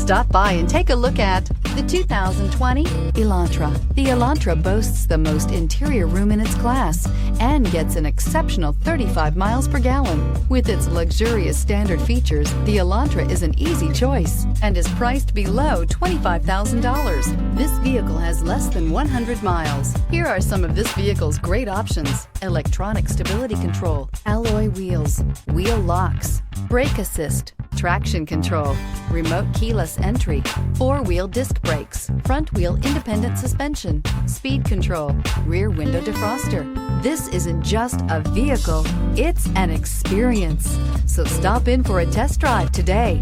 Stop by and take a look at the 2020 Elantra. The Elantra boasts the most interior room in its class and gets an exceptional 35 miles per gallon. With its luxurious standard features, the Elantra is an easy choice and is priced below $25,000. This vehicle has less than 100 miles. Here are some of this vehicle's great options: electronic stability control, alloy wheels, wheel locks, brake assist, traction control, remote keyless entry, four-wheel disc brakes, front-wheel independent suspension, speed control, rear window defroster. This isn't just a vehicle, it's an experience. So stop in for a test drive today.